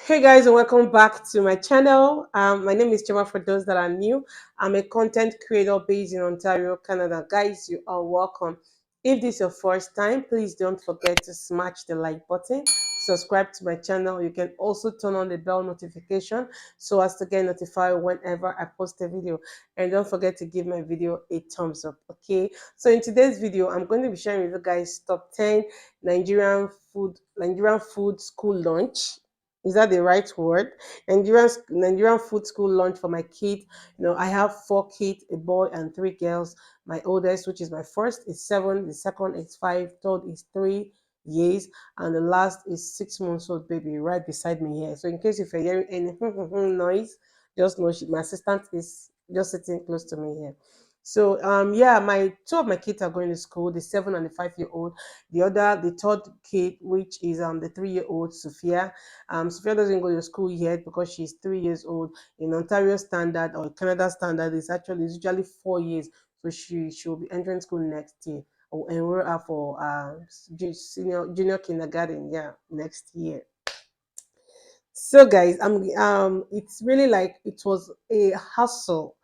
Hey guys, and welcome back to my channel. My name is Chema. For those that are new, I'm a content creator based in Ontario, Canada. Guys, you are welcome. If this is your first time, please don't forget to smash the like button, subscribe to my channel. You can also turn on the bell notification so as to get notified whenever I post a video. And don't forget to give my video a thumbs up. Okay, so in today's video, I'm going to be sharing with you guys top 10 Nigerian food school lunch. Is that the right word? Nigerian food school lunch for my kid. I have four kids, a boy and three girls. My oldest, which is my first, is 7. The second is 5. Third is 3 years, and the last is 6 months old baby right beside me here. So in case if you're hearing any noise, just know my assistant is just sitting close to me here. So yeah, my two of my kids are going to school, the 7 and the 5-year-old. The third kid, which is the 3-year-old Sophia. Sophia doesn't go to school yet because she's 3 years old. In Ontario standard or Canada standard, it's usually 4 years. So she'll be entering school next year or enroll her for junior kindergarten. Yeah, next year. So guys, it's really like it was a hassle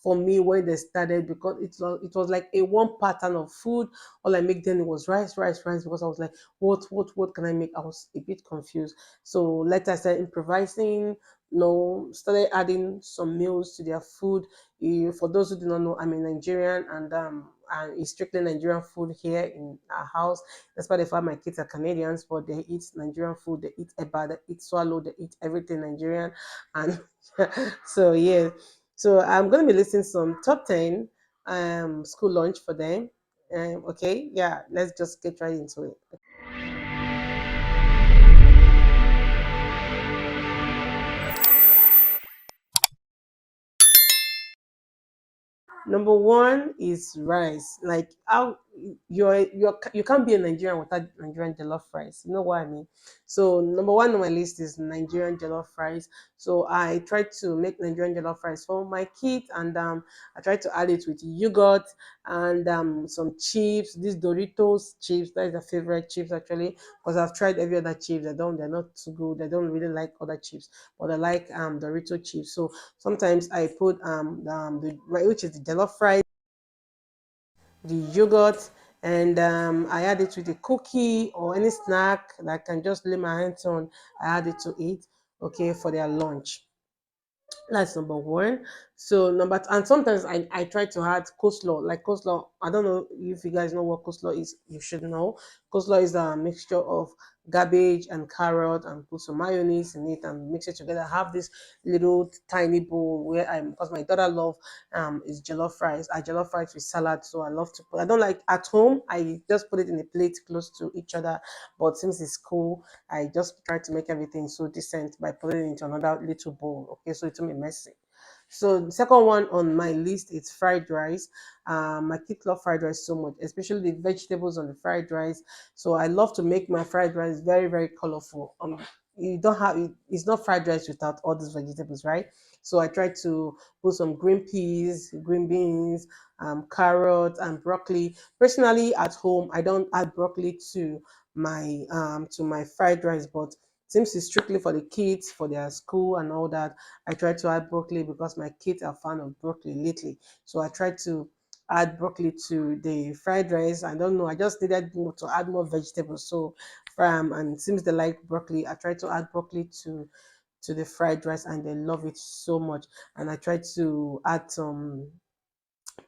for me when they started because it was like a one pattern of food. All I make then was rice, rice, rice because I was like, what can I make? I was a bit confused. So later I started improvising. No, started adding some meals to their food. For those who do not know, I'm a Nigerian and it's strictly Nigerian food here in our house. Despite the fact my kids are Canadians, but they eat Nigerian food, they eat eba, they eat swallow, they eat everything Nigerian. And so yeah. So I'm gonna be listing some top 10 school lunch for them. Okay, yeah, let's just get right into it. Number one is rice. Like how you can't be a Nigerian without Nigerian jollof rice. You know what I mean? So number one on my list is Nigerian jollof rice. So I tried to make Nigerian jollof rice for my kids, and I tried to add it with yogurt and some chips. These Doritos chips, that is a favorite chips actually, because I've tried every other chips. They're not too good. I don't really like other chips, but I like Dorito chips. So sometimes I put which is the jollof rice, the yogurt, and I add it with a cookie or any snack that I can just lay my hands on. I add it to it, okay, for their lunch. That's number one. So and sometimes I try to add coleslaw. Like coleslaw, I don't know if you guys know what coleslaw is. You should know. Coleslaw is a mixture of cabbage and carrot and put some mayonnaise in it and mix it together. I have this little tiny bowl where because my daughter love is jollof rice. I jollof rice with salad, so I love to put. I don't like at home. I just put it in a plate close to each other. But since it's cool, I just try to make everything so decent by putting it into another little bowl. Okay, so it won't be messy. So the second one on my list is fried rice. My kids love fried rice so much, especially the vegetables on the fried rice. So I love to make my fried rice very, very colorful. You don't have it's not fried rice without all these vegetables, right? So I try to put some green peas, green beans, carrot, and broccoli. Personally, at home, I don't add broccoli to my fried rice, but since it's strictly for the kids for their school and all that, I try to add broccoli because my kids are fan of broccoli lately. So I try to add broccoli to the fried rice. I don't know, I just needed to add more vegetables. So and since they like broccoli, I try to add broccoli to the fried rice and they love it so much. And I try to add some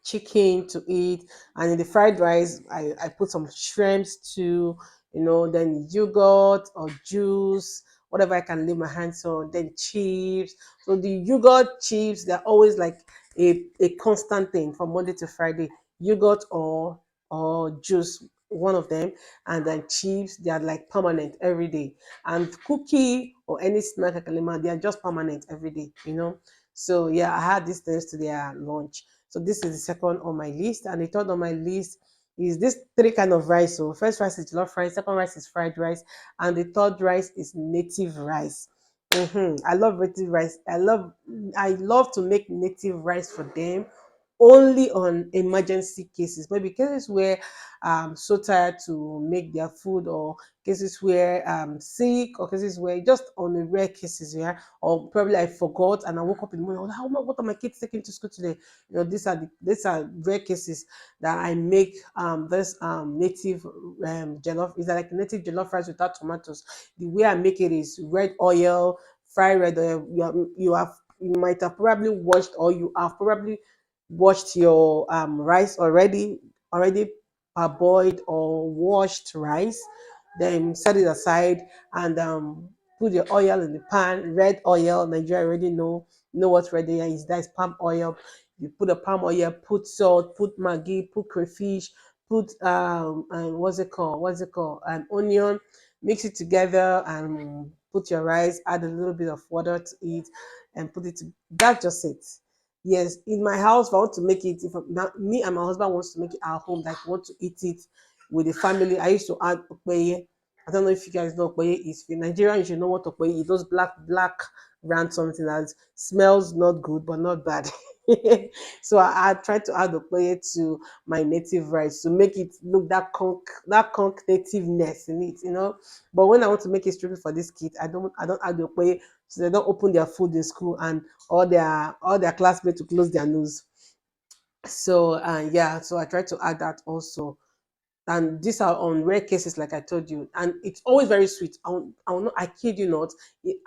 chicken to eat, and in the fried rice I put some shrimps too, then yogurt or juice, whatever I can lay my hands on, then chips. So the yogurt chips, they're always like a constant thing from Monday to Friday. Yogurt or juice, one of them, and then chips, they are like permanent every day. And cookie or any snack I can lay my, they are just permanent every day. So yeah, I had these things to their lunch. So this is the second on my list, and the third on my list is this three kind of rice. So first rice is jollof rice, second rice is fried rice, and the third rice is native rice. I love native rice. I love to make native rice for them only on emergency cases, maybe cases where so tired to make their food, or cases where sick, or cases where just on the rare cases, yeah, or probably I forgot and I woke up in the morning, I was like, what are my kids taking to school today? These are rare cases that I make this native jollof. Is like native jollof rice without tomatoes. The way I make it is red oil, fry red oil. You might have probably watched, or you have probably washed your rice already parboiled or washed rice, then set it aside, and put your oil in the pan. Red oil, Nigeria already know what red oil is. That is palm oil. You put the palm oil, put salt, put maggi, put crayfish, put what's it called, an onion, mix it together, and put your rice, add a little bit of water to it, and put it to, that's just it. Yes, in my house, if I want to make it, if me and my husband wants to make it at home, like want to eat it with the family, I used to add okpeye. I don't know if you guys know what okpeye is. If you're Nigerian, you should know what okpeye is. Those black round something that smells not good but not bad. So I tried to add okpeye to my native rice to make it look that conk nativeness in it. But when I want to make it strictly for this kid, I don't add okpeye, so they don't open their food in school and all their classmates to close their nose. So yeah, so I try to add that also. And these are on rare cases, like I told you, and it's always very sweet. I will not, I kid you not,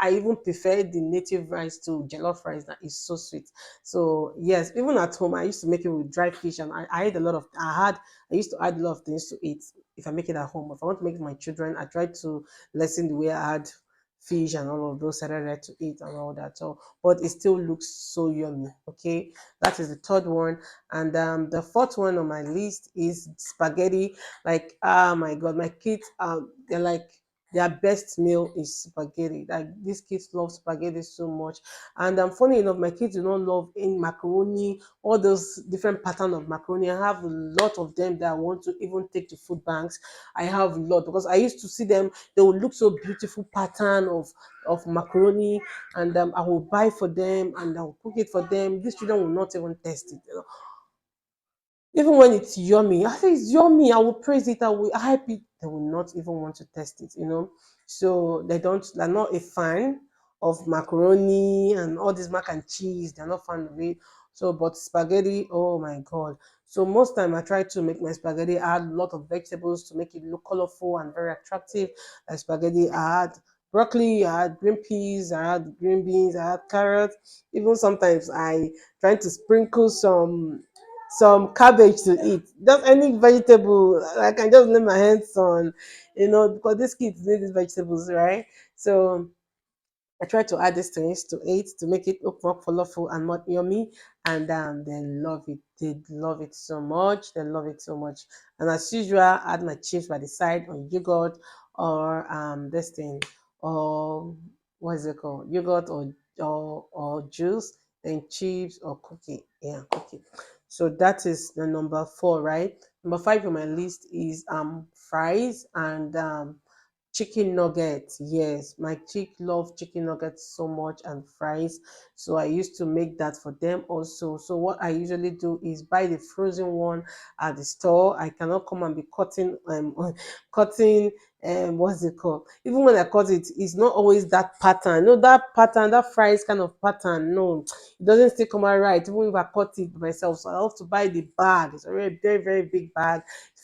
I even prefer the native rice to jollof rice. That is so sweet. So yes, even at home, I used to make it with dry fish, and I had a lot of I used to add a lot of things to it. If I make it at home, if I want to make it for my children, I try to lessen the way I add fish and all of those that to eat and all that. So but it still looks so yummy. Okay, that is the third one. And the fourth one on my list is spaghetti. Like, oh my god, my kids, they're like, their best meal is spaghetti. Like, these kids love spaghetti so much. And funny enough, my kids do not love in macaroni, all those different pattern of macaroni. I have a lot of them that I want to even take to food banks. I have a lot because I used to see them. They would look so beautiful pattern of macaroni, and I will buy for them and I will cook it for them. These children will not even taste it. Even when it's yummy, I say it's yummy. I will praise it. I will hype it. They will not even want to test it. So they're not a fan of macaroni and all this mac and cheese. They're not fan of it. So, but spaghetti, oh my god. So most time I try to make my spaghetti add a lot of vegetables to make it look colorful and very attractive. Like spaghetti, I add broccoli, I add green peas, I add green beans, I add carrots. Even sometimes I try to sprinkle some cabbage to eat. Just any vegetable I can just lay my hands on, because these kids need these vegetables, right? So I try to add these things to it to make it look more colorful and more yummy, and they love it. They love it so much. They love it so much. And as usual, add my chips by the side on yogurt, or this thing, or what is it called? Yogurt, or juice, then chips or cookie. Yeah, cookie. So that is the number four, right? Number five on my list is fries and chicken nuggets. Yes, my chick love chicken nuggets so much, and fries. So I used to make that for them also. So what I usually do is buy the frozen one at the store. I cannot come and be cutting cutting what's it called? Even when I cut it, it's not always that pattern. No, that pattern, that fries kind of pattern. No, it doesn't still come out right. Even if I cut it myself, so I have to buy the bag. It's already a very very big bag,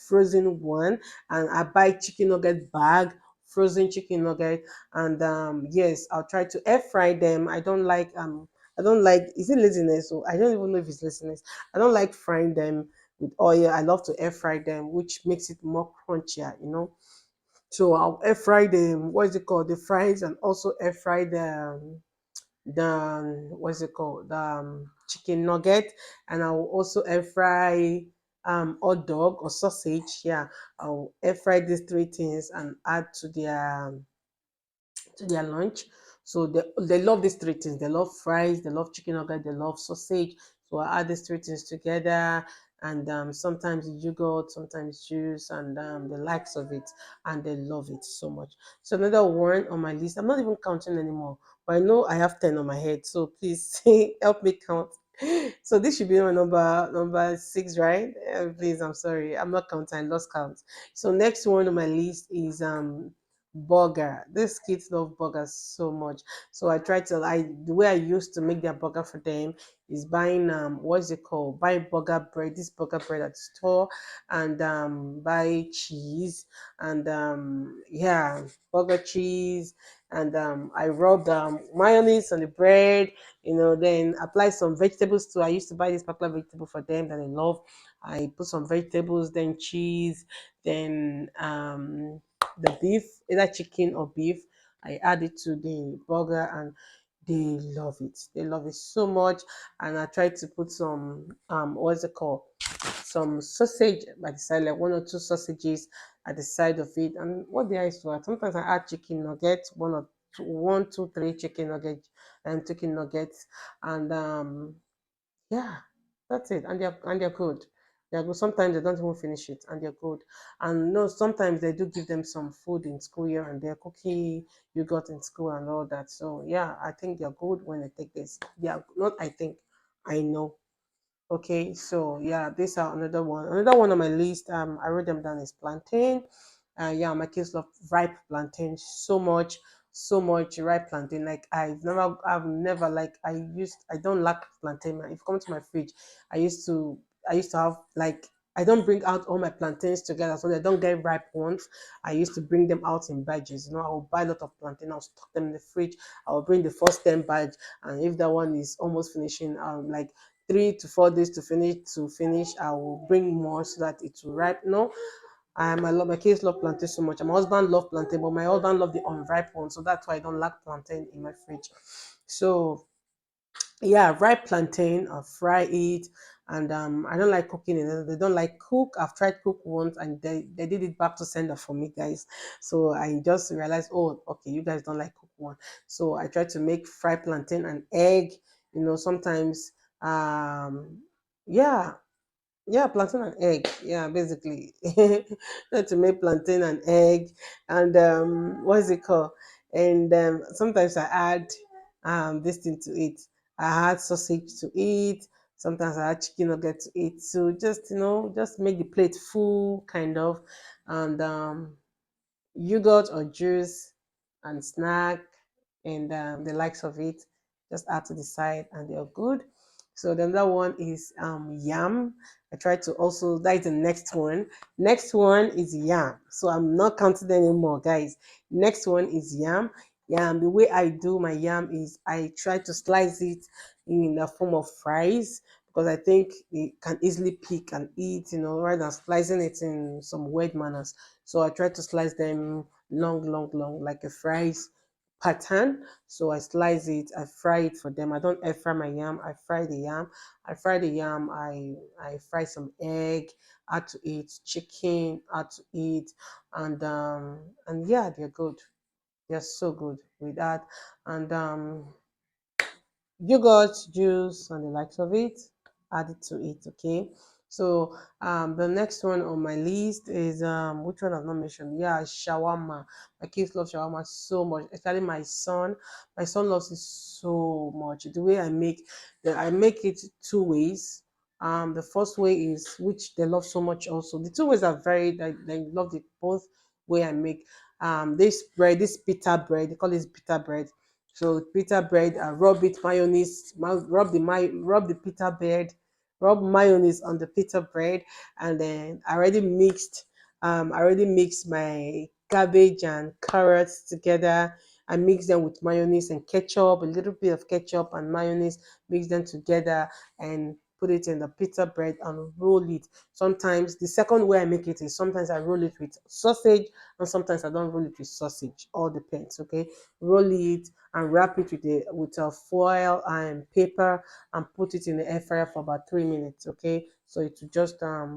frozen one, and I buy chicken nugget bag, frozen chicken nugget. And yes, I'll try to air fry them. I don't like, is it laziness? So I don't even know if it's laziness. I don't like frying them with oil. I love to air fry them, which makes it more crunchier. So I'll air fry them, what is it called, the fries, and also air fry the what's it called, the chicken nugget. And I will also air fry hot dog or sausage. Yeah, I'll air fry these three things and add to their lunch. So they love these three things. They love fries, they love chicken nugget, they love sausage. So I add these three things together, and sometimes yogurt, sometimes juice, and the likes of it, and they love it so much. So another one on my list. I'm not even counting anymore, but I know I have 10 on my head. So please help me count. So this should be my number six, right? Please, I'm sorry, I'm not counting. I lost count. So next one on my list is burger. These kids love burgers so much. So I try to I the way I used to make their burger for them is buying what's it called? Buy burger bread, this burger bread at the store, and buy cheese and yeah, burger cheese, and I rub mayonnaise on the bread, then apply some vegetables too. I used to buy this particular vegetable for them that I love. I put some vegetables, then cheese, then the beef, either chicken or beef. I add it to the burger and they love it. They love it so much. And I try to put some what's it called? Some sausage by the side, like one or two sausages at the side of it. And what did I used to add? Sometimes I add chicken nuggets, one, two, three chicken nuggets and chicken nuggets, and yeah, that's it. And they're good. They're good. Sometimes they don't even finish it, and they're good. And no, sometimes they do give them some food in school here and there, cookie you got in school and all that. So yeah, I think they're good when they take this. Yeah, not I think, I know. Okay, so yeah, these are another one. Another one on my list. I wrote them down is plantain. Yeah, my kids love ripe plantain so much, so much ripe plantain. Like I've never like I don't like plantain. If you come to my fridge, I used to, I used to have like. I don't bring out all my plantains together, so they don't get ripe ones. I used to bring them out in badges. I will buy a lot of plantain. I'll stock them in the fridge. I'll bring the first 10 badge, and if that one is almost finishing, like 3 to 4 days to finish, I will bring more so that it will ripe. No, I love my kids love plantain so much. And my husband love plantain, but my husband love the unripe one, so that's why I don't like plantain in my fridge. So yeah, ripe plantain, I'll fry it, and I don't like cooking it. They don't like cook. I've tried cook once, and they did it back to sender for me, guys. So I just realized, oh, okay, you guys don't like cook one. So I try to make fried plantain and egg. Sometimes yeah, yeah, plantain and egg. Yeah, basically. Not to make plantain and egg. And what is it called? And sometimes I add this thing to eat. I add sausage to eat. Sometimes I add chicken nugget to eat. So just just make the plate full kind of. And yogurt or juice and snack and the likes of it. Just add to the side and they're good. So the other one is yam. I try to also, that is the next one. Next one is yam. So I'm not counting anymore, guys. Next one is yam. Yam. The way I do my yam is I try to slice it in the form of fries because I think it can easily pick and eat, rather than slicing it in some weird manners. So I try to slice them long, long, long, like a fries pattern. So I slice it, I fry it for them. I don't air fry my yam, I fry the yam. I fry the yam, I fry some egg, add to it, chicken, add to it, and yeah, they're good. They're so good with that. And yogurt, juice, and the likes of it. Add it to it, okay? So the next one on my list is which one I've not mentioned? Yeah, shawarma. My kids love shawarma so much, especially my son. My son loves it so much. The way I make it two ways. The first way is which they love so much also. The two ways are very they love it both way I make this bread, this pita bread, they call it pita bread. So pita bread, rub it mayonnaise, rub the pita bread, rub mayonnaise on the pita bread, and then I already mixed my cabbage and carrots together. I mix them with mayonnaise and ketchup, a little bit of ketchup and mayonnaise, mix them together and put it in the pita bread and roll it. Sometimes the second way I make it is sometimes I roll it with sausage and sometimes I don't roll it with sausage. All depends, okay? Roll it and wrap it with a foil and paper and put it in the air fryer for about 3 minutes. Okay, so it will just I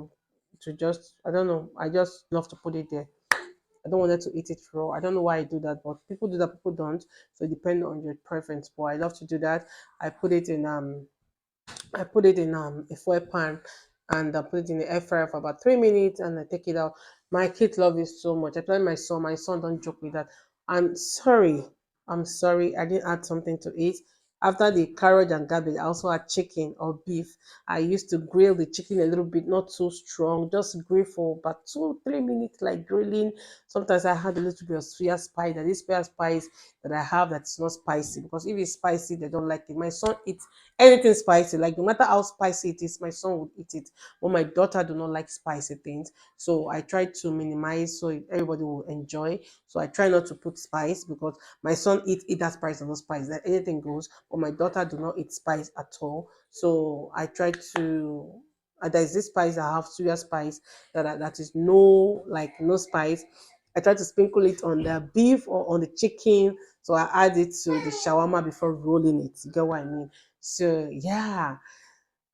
don't know. I just love to put it there. I don't want them to eat it raw. I don't know why I do that, but people do that, people don't. So it depends on your preference. But I love to do that. I put it in a foil pan and I put it in the air fryer for about 3 minutes and I take it out. My kids love it so much. I tell my son don't joke with that. I'm sorry. I'm sorry. I didn't add something to it. After the carrot and cabbage, I also add chicken or beef. I used to grill the chicken a little bit, not too strong, just grill for about 2 3 minutes, like grilling. Sometimes I had a little bit of soya spice. That is soya spice that I have that's not spicy, because if it's spicy, they don't like it. My son eats anything spicy, like no matter how spicy it is, my son would eat it. But my daughter do not like spicy things, so I try to minimize so everybody will enjoy. So I try not to put spice, because my son eats either spice or no spice, that anything goes. But my daughter do not eat spice at all. So I try to. There's this spice I have, soya spice, that is no, like no spice. I try to sprinkle it on the beef or on the chicken. So I add it to the shawarma before rolling it. You get what I mean? So yeah.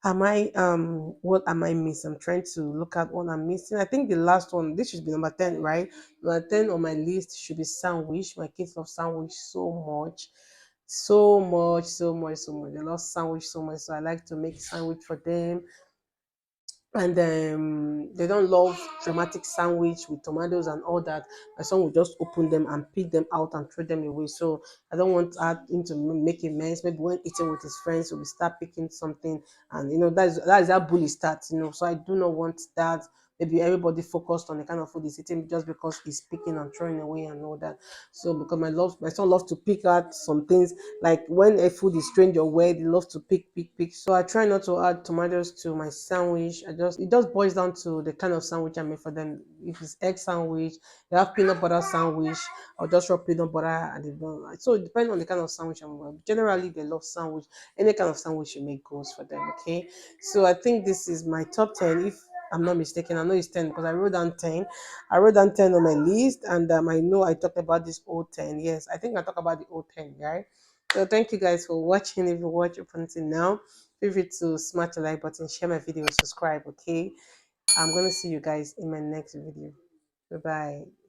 What am I missing? I'm trying to look at what I'm missing. I think the last one, this should be number 10, right? Number 10 on my list should be sandwich. My kids love sandwich so much. So much, so much, so much. They love sandwich so much. So I like to make sandwich for them. And they don't love dramatic sandwich with tomatoes and all that. My son will just open them and pick them out and throw them away. So I don't want him to make a mess. Maybe when eating with his friends, he will start picking something, and that is how bully starts. So I do not want that. Maybe everybody focused on the kind of food he's eating just because he's picking and throwing away and all that. So because my son loves to pick out some things, like when a food is strange or weird, they love to pick. So I try not to add tomatoes to my sandwich. It just boils down to the kind of sandwich I make for them. If it's egg sandwich, they have peanut butter sandwich, or just raw peanut butter, and they don't like. So it depends on the kind of sandwich I'm making. Generally, they love sandwich. Any kind of sandwich you make goes for them. Okay. So I think this is my top 10. If I'm not mistaken, I know it's 10 because I wrote down 10. I wrote down 10 on my list, and I know I talked about this old 10. Yes, I think I talked about the old 10, right? So thank you guys for watching. If you watch up until now, feel free to smash the like button, share my video, subscribe. Okay, I'm gonna see you guys in my next video. Bye bye.